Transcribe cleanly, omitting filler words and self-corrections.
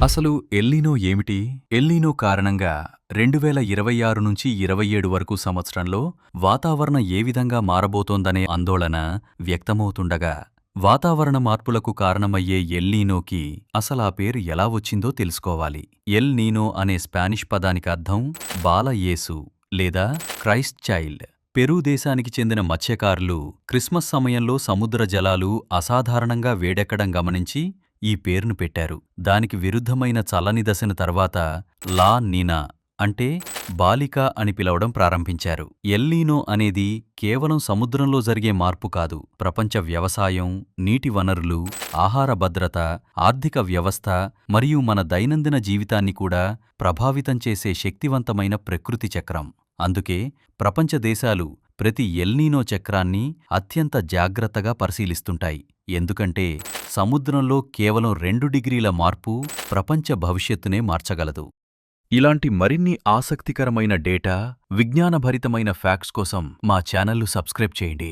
అసలు ఎల్నినో ఏమిటి? ఎల్నినో కారణంగా 2026 నుంచి 27 వరకు సంవత్సరంలో వాతావరణం ఏ విధంగా మారబోతోందనే ఆందోళన వ్యక్తమవుతుండగా, వాతావరణ మార్పులకు కారణమయ్యే ఎల్నినోకి అసలా పేరు ఎలా వచ్చిందో తెలుసుకోవాలి. ఎల్ నీనో అనే స్పానిష్ పదానికి అర్థం బాల యేసు లేదా క్రైస్ట్ చైల్డ్. పెరూ దేశానికి చెందిన మత్స్యకారులు క్రిస్మస్ సమయంలో సముద్ర జలాలు అసాధారణంగా వేడెక్కడం గమనించి ఈ పేరును పెట్టారు. దానికి విరుద్ధమైన చల్లని దశను తర్వాత లా నీనా అంటే బాలిక అని పిలవడం ప్రారంభించారు. ఎల్నీనో అనేది కేవలం సముద్రంలో జరిగే మార్పు కాదు, ప్రపంచ వ్యవసాయం, నీటి వనరులు, ఆహార భద్రత, ఆర్థిక వ్యవస్థ మరియు మన దైనందిన జీవితాన్ని కూడా ప్రభావితం చేసే శక్తివంతమైన ప్రకృతి చక్రం. అందుకే ప్రపంచ దేశాలు ప్రతి ఎల్నీనో చక్రాన్ని అత్యంత జాగ్రత్తగా పరిశీలిస్తుంటాయి. ఎందుకంటే సముద్రంలో కేవలం 2 డిగ్రీల మార్పు ప్రపంచ భవిష్యత్తునే మార్చగలదు. ఇలాంటి మరిన్ని ఆసక్తికరమైన డేటా, విజ్ఞానభరితమైన ఫ్యాక్ట్స్ కోసం మా ఛానల్ను సబ్స్క్రైబ్ చేయండి.